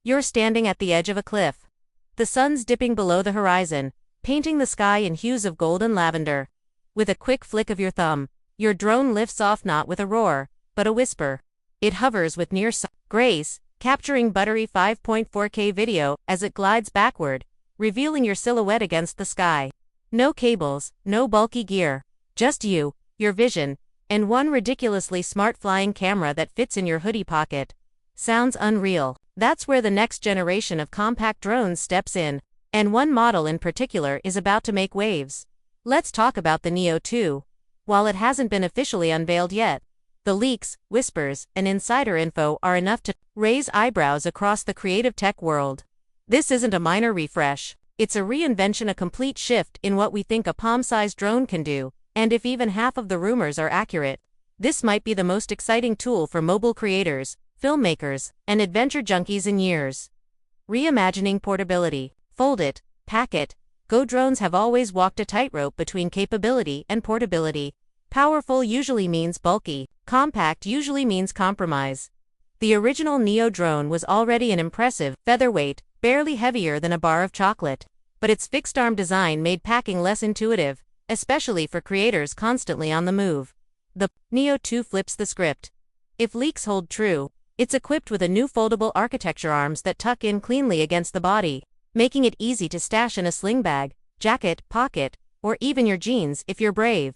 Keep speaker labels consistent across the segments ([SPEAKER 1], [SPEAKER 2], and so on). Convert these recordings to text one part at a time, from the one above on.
[SPEAKER 1] You're standing at the edge of a cliff. The sun's dipping below the horizon, painting the sky in hues of gold and lavender. With a quick flick of your thumb, your drone lifts off not with a roar, but a whisper. It hovers with near grace, capturing buttery 5.4K video as it glides backward, revealing your silhouette against the sky. No cables, no bulky gear. Just you, your vision, and one ridiculously smart flying camera that fits in your hoodie pocket. Sounds unreal. That's where the next generation of compact drones steps in, and one model in particular is about to make waves. Let's talk about the Neo2. While it hasn't been officially unveiled yet, the leaks, whispers, and insider info are enough to raise eyebrows across the creative tech world. This isn't a minor refresh. It's a reinvention, a complete shift in what we think a palm-sized drone can do, and if even half of the rumors are accurate, this might be the most exciting tool for mobile creators, filmmakers, and adventure junkies in years. Reimagining portability. Fold it, pack it, go. Drones have always walked a tightrope between capability and portability. Powerful usually means bulky, compact usually means compromise. The original Neo drone was already an impressive featherweight, barely heavier than a bar of chocolate, but its fixed-arm design made packing less intuitive, especially for creators constantly on the move. The Neo2 flips the script. If leaks hold true, it's equipped with a new foldable architecture, arms that tuck in cleanly against the body, making it easy to stash in a sling bag, jacket, pocket, or even your jeans if you're brave.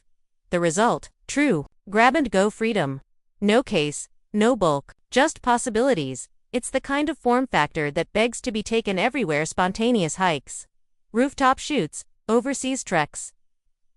[SPEAKER 1] The result? True grab-and-go freedom. No case, no bulk, just possibilities. It's the kind of form factor that begs to be taken everywhere: spontaneous hikes, rooftop shoots, overseas treks.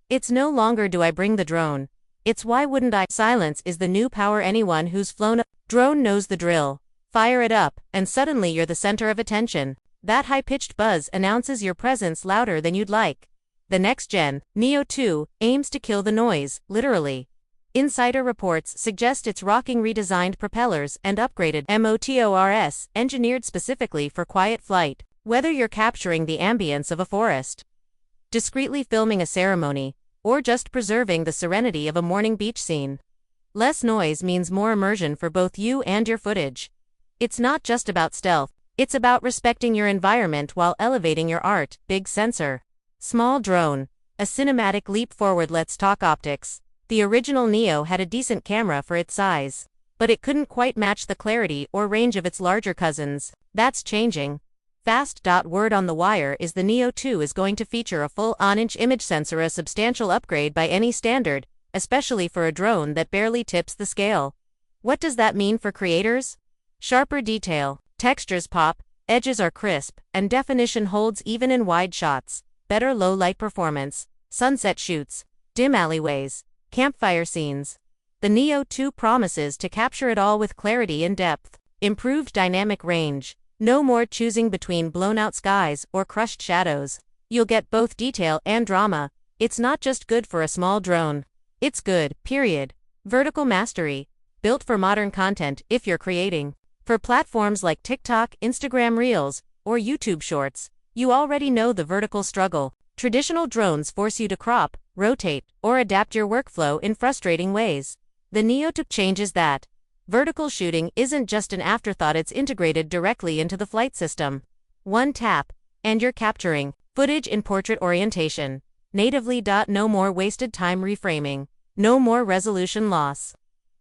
[SPEAKER 1] It's no longer do I bring the drone, it's why wouldn't I? Silence is the new power. Anyone who's flown a drone knows the drill. Fire it up, and suddenly you're the center of attention. That high-pitched buzz announces your presence louder than you'd like. The next-gen Neo2 aims to kill the noise, literally. Insider reports suggest it's rocking redesigned propellers and upgraded motors engineered specifically for quiet flight, whether you're capturing the ambience of a forest, discreetly filming a ceremony, or just preserving the serenity of a morning beach scene. Less noise means more immersion for both you and your footage. It's not just about stealth, it's about respecting your environment while elevating your art. Big sensor. Small drone. A cinematic leap forward. Let's talk optics. The original Neo had a decent camera for its size, but it couldn't quite match the clarity or range of its larger cousins. That's changing. Fast. Word on the wire is the Neo2 is going to feature a full on-inch image sensor, a substantial upgrade by any standard, especially for a drone that barely tips the scale. What does that mean for creators? Sharper detail, textures pop, edges are crisp, and definition holds even in wide shots. Better low-light performance, sunset shoots, dim alleyways, campfire scenes. The Neo2 promises to capture it all with clarity and depth. Improved dynamic range. No more choosing between blown-out skies or crushed shadows. You'll get both detail and drama. It's not just good for a small drone. It's good, period. Vertical mastery. Built for modern content if you're creating for platforms like TikTok, Instagram Reels, or YouTube Shorts. You already know the vertical struggle. Traditional drones force you to crop, rotate, or adapt your workflow in frustrating ways. The Neo2 changes that. Vertical shooting isn't just an afterthought, it's integrated directly into the flight system. One tap, and you're capturing footage in portrait orientation. Natively. No more wasted time reframing. No more resolution loss.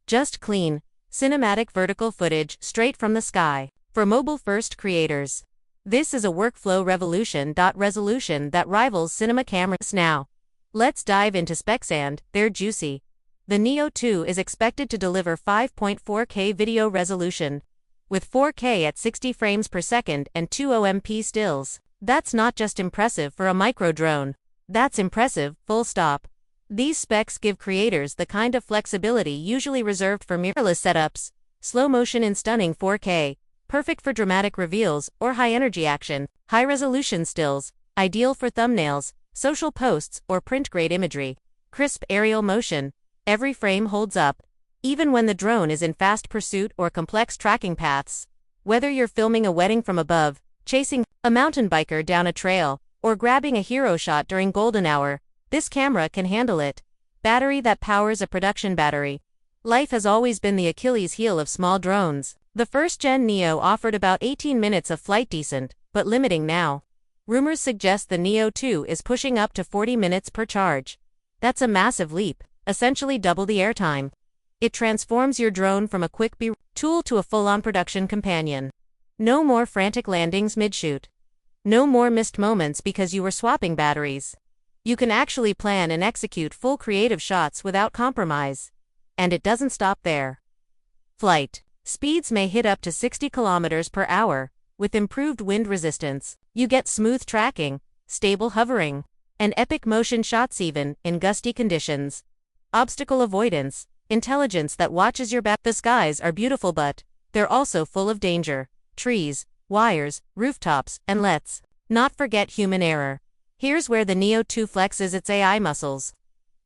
[SPEAKER 1] Just clean, cinematic vertical footage straight from the sky. For mobile-first creators, this is a workflow revolution. Resolution that rivals cinema cameras. Now, let's dive into specs, and they're juicy. The Neo2 is expected to deliver 5.4K video resolution, with 4K at 60 frames per second and 200p stills. That's not just impressive for a micro drone. That's impressive, full stop. These specs give creators the kind of flexibility usually reserved for mirrorless setups. Slow motion in stunning 4K, perfect for dramatic reveals or high-energy action. High-resolution stills, ideal for thumbnails, social posts, or print-grade imagery. Crisp aerial motion. Every frame holds up, even when the drone is in fast pursuit or complex tracking paths. Whether you're filming a wedding from above, chasing a mountain biker down a trail, or grabbing a hero shot during golden hour, this camera can handle it. Battery that powers a production battery. Life has always been the Achilles heel of small drones. The first-gen Neo offered about 18 minutes of flight decent, but limiting now. Rumors suggest the Neo2 is pushing up to 40 minutes per charge. That's a massive leap, essentially double the airtime. It transforms your drone from a quick tool to a full-on production companion. No more frantic landings mid-shoot. No more missed moments because you were swapping batteries. You can actually plan and execute full creative shots without compromise. And it doesn't stop there. Flight speeds may hit up to 60 kilometers per hour. With improved wind resistance, you get smooth tracking, stable hovering, and epic motion shots even in gusty conditions. Obstacle avoidance, intelligence that watches your back. The skies are beautiful, but they're also full of danger. Trees, wires, rooftops, and let's not forget human error. Here's where the Neo2 flexes its AI muscles.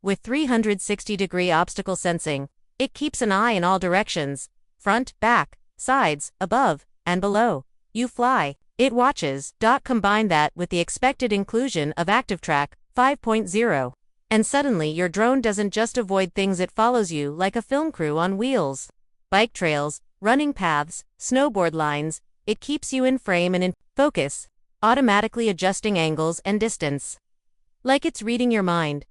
[SPEAKER 1] With 360-degree obstacle sensing, it keeps an eye in all directions, front, back, sides, above, and below. You fly, it watches. Combine that with the expected inclusion of ActiveTrack 5.0. And suddenly your drone doesn't just avoid things, it follows you like a film crew on wheels. Bike trails, running paths, snowboard lines, it keeps you in frame and in focus, automatically adjusting angles and distance. Like it's reading your mind.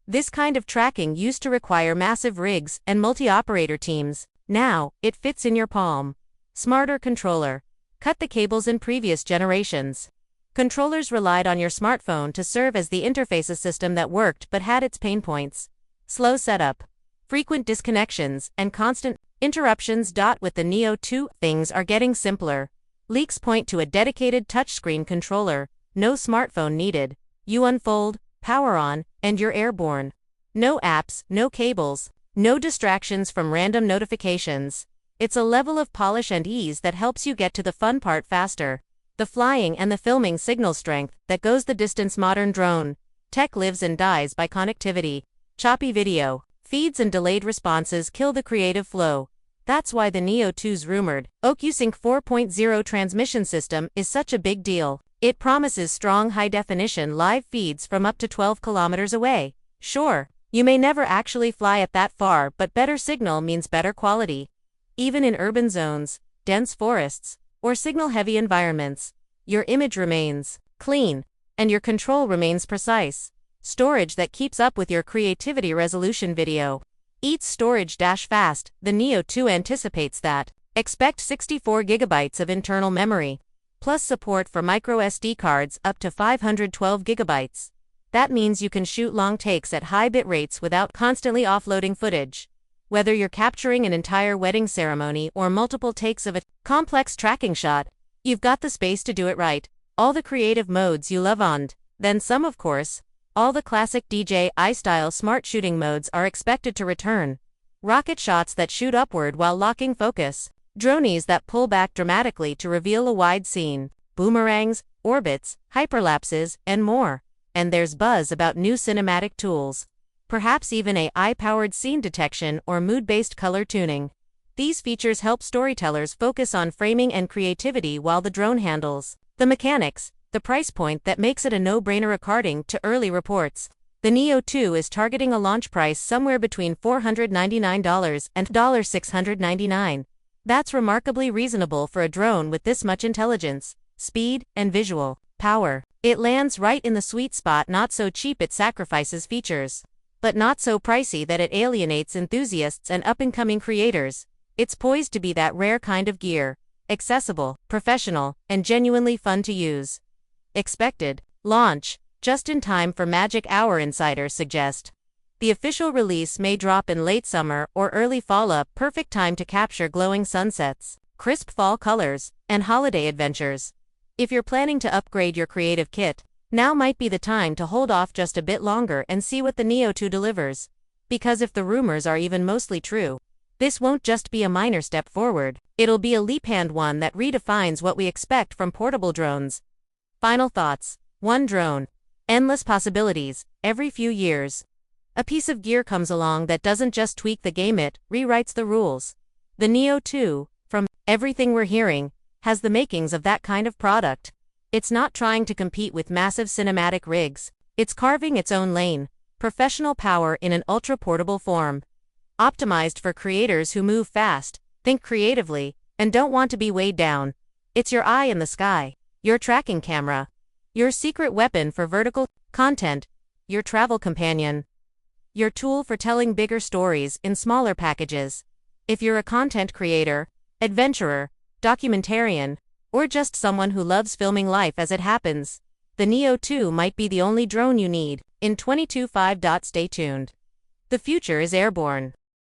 [SPEAKER 1] This kind of tracking used to require massive rigs and multi-operator teams. Now, it fits in your palm. Smarter controller. Cut the cables in previous generations. Controllers relied on your smartphone to serve as the interface system that worked but had its pain points. Slow setup, frequent disconnections, and constant interruptions. With the Neo2, things are getting simpler. Leaks point to a dedicated touchscreen controller, no smartphone needed. You unfold, power on, and you're airborne. No apps, no cables, no distractions from random notifications. It's a level of polish and ease that helps you get to the fun part faster. The flying and the filming signal strength that goes the distance. Modern drone tech lives and dies by connectivity. Choppy video feeds and delayed responses kill the creative flow. That's why the Neo2's rumored OcuSync 4.0 transmission system is such a big deal. It promises strong high-definition live feeds from up to 12 kilometers away. Sure, you may never actually fly at that far, but better signal means better quality. Even in urban zones, dense forests, or signal-heavy environments, your image remains clean, and your control remains precise. Storage that keeps up with your creativity. Resolution video eats storage fast. The Neo2 anticipates that. Expect 64 gigabytes of internal memory, plus support for microSD cards up to 512 gigabytes. That means you can shoot long takes at high bit rates without constantly offloading footage. Whether you're capturing an entire wedding ceremony or multiple takes of a complex tracking shot, you've got the space to do it right. All the creative modes you love and then some, of course. All the classic DJI-style smart shooting modes are expected to return. Rocket shots that shoot upward while locking focus. Dronies that pull back dramatically to reveal a wide scene. Boomerangs, orbits, hyperlapses, and more. And there's buzz about new cinematic tools. Perhaps even AI-powered scene detection or mood-based color tuning. These features help storytellers focus on framing and creativity while the drone handles the mechanics. The price point that makes it a no-brainer. According to early reports, the Neo2 is targeting a launch price somewhere between $499 and $699. That's remarkably reasonable for a drone with this much intelligence, speed, and visual power. It lands right in the sweet spot. Not so cheap it sacrifices features, but not so pricey that it alienates enthusiasts and up-and-coming creators. It's poised to be that rare kind of gear, accessible, professional, and genuinely fun to use. Expected launch just in time for magic hour. Insiders suggest the official release may drop in late summer or early fall. A perfect time to capture glowing sunsets, crisp fall colors, and holiday adventures. If you're planning to upgrade your creative kit, now might be the time to hold off just a bit longer and see what the Neo2 delivers. Because if the rumors are even mostly true, this won't just be a minor step forward, it'll be a leap, and one that redefines what we expect from portable drones. Final thoughts. One drone. Endless possibilities. Every few years, a piece of gear comes along that doesn't just tweak the game, it rewrites the rules. The Neo2, from everything we're hearing, has the makings of that kind of product. It's not trying to compete with massive cinematic rigs. It's carving its own lane. Professional power in an ultra-portable form. Optimized for creators who move fast, think creatively, and don't want to be weighed down. It's your eye in the sky, your tracking camera, your secret weapon for vertical content, your travel companion, your tool for telling bigger stories in smaller packages. If you're a content creator, adventurer, documentarian, or just someone who loves filming life as it happens, the Neo 2 might be the only drone you need. In 2025. Stay tuned. The future is airborne.